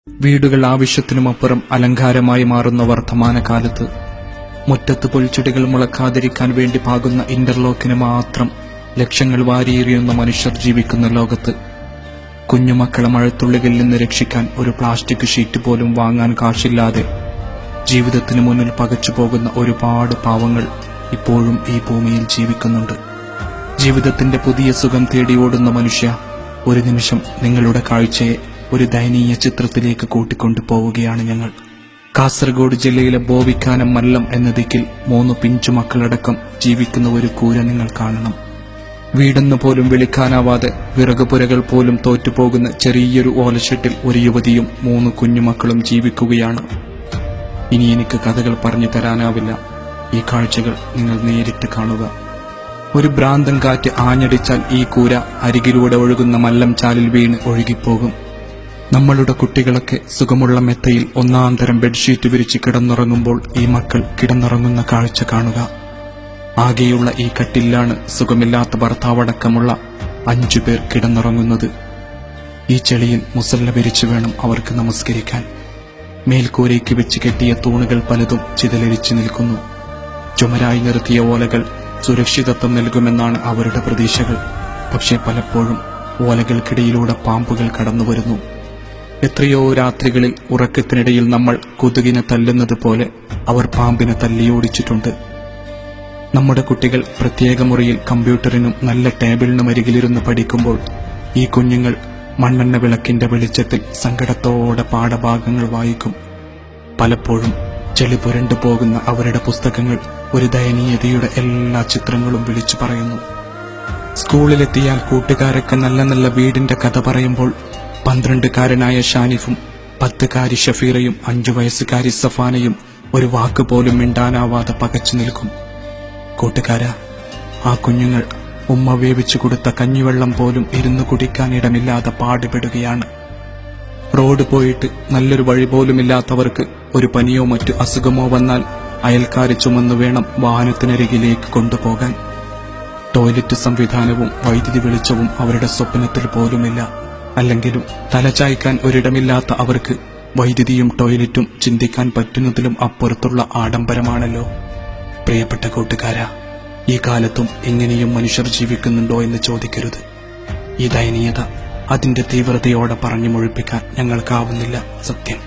വീടുകൾ ആവശ്യത്തിനുമപ്പുറം അലങ്കാരമായി മാറുന്ന വർത്തമാനകാലത്ത് മുറ്റത്ത് പുൽച്ചെടികൾ മുളക്കാതിരിക്കാൻ വേണ്ടി പാകുന്ന ഇന്റർലോക്കിന് മാത്രം ലക്ഷങ്ങൾ വാരിയെറിയുന്ന മനുഷ്യർ ജീവിക്കുന്ന ലോകത്ത് കുഞ്ഞുമക്കളെ മഴത്തുള്ളികളിൽ നിന്ന് രക്ഷിക്കാൻ ഒരു പ്ലാസ്റ്റിക് ഷീറ്റ് പോലും വാങ്ങാൻ കാശില്ലാതെ ജീവിതത്തിന് മുന്നിൽ പകച്ചുപോകുന്ന ഒരുപാട് പാവങ്ങൾ ഇപ്പോഴും ഈ ഭൂമിയിൽ ജീവിക്കുന്നുണ്ട്. ജീവിതത്തിന്റെ പുതിയ സുഖം തേടി ഓടുന്ന മനുഷ്യ, ഒരു നിമിഷം നിങ്ങളുടെ കാഴ്ചയെ ഒരു ദയനീയ ചിത്രത്തിലേക്ക് കൂട്ടിക്കൊണ്ടു പോവുകയാണ് ഞങ്ങൾ. കാസർഗോഡ് ജില്ലയിലെ ബോവിക്കാനം മല്ലം എന്ന ദിക്കിൽ 3 പിഞ്ചുമക്കളടക്കം ജീവിക്കുന്ന ഒരു കൂര നിങ്ങൾ കാണണം. വീടെന്ന് പോലും വിളിക്കാനാവാതെ വിറകുപുരകൾ പോലും തോറ്റുപോകുന്ന ചെറിയൊരു ഓലഷെട്ടിൽ ഒരു യുവതിയും 3 കുഞ്ഞുമക്കളും ജീവിക്കുകയാണ്. ഇനി എനിക്ക് കഥകൾ പറഞ്ഞു തരാനാവില്ല. ഈ കാഴ്ചകൾ നിങ്ങൾ നേരിട്ട് കാണുക. ഒരു ഭ്രാന്തൻ കാറ്റ് ആഞ്ഞടിച്ചാൽ ഈ കൂര അരികിലൂടെ ഒഴുകുന്ന മല്ലം ചാലിൽ വീണ് ഒഴുകിപ്പോകും. നമ്മളുടെ കുട്ടികളൊക്കെ സുഖമുള്ള മെത്തയിൽ ഒന്നാന്തരം ബെഡ്ഷീറ്റ് വിരിച്ച് കിടന്നുറങ്ങുമ്പോൾ ഈ മക്കൾ കിടന്നുറങ്ങുന്ന കാഴ്ച കാണുക. ആകെയുള്ള ഈ കട്ടിലാണ് സുഖമില്ലാത്ത ഭർത്താവടക്കമുള്ള 5 പേർ കിടന്നുറങ്ങുന്നത്. ഈ ചെളിയിൽ മുസല്ല വിരിച്ചു വേണം അവർക്ക് നമസ്കരിക്കാൻ. മേൽക്കൂരയ്ക്ക് വെച്ച് കെട്ടിയ തൂണുകൾ പലതും ചിതലരിച്ചു നിൽക്കുന്നു. ചുമരായി നിർത്തിയ ഓലകൾ സുരക്ഷിതത്വം നൽകുമെന്നാണ് അവരുടെ പ്രതീക്ഷകൾ. പക്ഷേ പലപ്പോഴും ഓലകൾക്കിടയിലൂടെ പാമ്പുകൾ കടന്നുവരുന്നു. എത്രയോ രാത്രികളിൽ ഉറക്കത്തിനിടയിൽ നമ്മൾ കൊതുകിനെ തല്ലുന്നത് പോലെ അവർ പാമ്പിനെ തല്ലിയോടിച്ചിട്ടുണ്ട്. നമ്മുടെ കുട്ടികൾ പ്രത്യേക മുറിയിൽ കമ്പ്യൂട്ടറിനും നല്ല ടേബിളിനും അരികിലിരുന്ന് പഠിക്കുമ്പോൾ ഈ കുഞ്ഞുങ്ങൾ മണ്ണെണ്ണ വിളക്കിന്റെ വെളിച്ചത്തിൽ സങ്കടത്തോടെ പാഠഭാഗങ്ങൾ വായിക്കും. പലപ്പോഴും ചെളി പുരണ്ടു പോകുന്ന അവരുടെ പുസ്തകങ്ങൾ ഒരു ദയനീയതയുടെ എല്ലാ ചിത്രങ്ങളും വിളിച്ചു പറയുന്നു. സ്കൂളിലെത്തിയാൽ കൂട്ടുകാരൊക്കെ നല്ല നല്ല വീടിന്റെ കഥ പറയുമ്പോൾ 12കാരനായ ഷാനിഫും 10കാരി ഷഫീറയും 5 വയസ്സുകാരി സഫാനയും ഒരു വാക്കുപോലും മിണ്ടാനാവാതെ പകച്ചു നിൽക്കും. കൂട്ടുകാരാ, ആ കുഞ്ഞുങ്ങൾ ഉമ്മ വേവിച്ചു കൊടുത്ത കഞ്ഞിവെള്ളം പോലും ഇരുന്നു കുടിക്കാനിടമില്ലാതെ പാടുപെടുകയാണ്. റോഡ് പോയിട്ട് നല്ലൊരു വഴി പോലുമില്ലാത്തവർക്ക് ഒരു പനിയോ മറ്റു അസുഖമോ വന്നാൽ അയൽക്കാരെ ചുമന്നു വേണം വാഹനത്തിനരികിലേക്ക് കൊണ്ടുപോകാൻ. ടോയ്ലറ്റ് സംവിധാനവും വൈദ്യുതി വെളിച്ചവും അവരുടെ സ്വപ്നത്തിൽ പോലുമില്ല. അല്ലെങ്കിലും തലചായ്ക്കാൻ ഒരിടമില്ലാത്ത അവർക്ക് വൈദ്യുതിയും ടോയ്ലറ്റും ചിന്തിക്കാൻ പറ്റുന്നതിലും അപ്പുറത്തുള്ള ആഡംബരമാണല്ലോ. പ്രിയപ്പെട്ട കൂട്ടുകാരാ, ഈ കാലത്തും എങ്ങനെയും മനുഷ്യർ ജീവിക്കുന്നുണ്ടോ എന്ന് ചോദിക്കരുത്. ഈ ദയനീയത അതിന്റെ തീവ്രതയോടെ പറഞ്ഞു മുഴിപ്പിക്കാൻ ഞങ്ങൾക്കാവുന്നില്ല. സത്യം.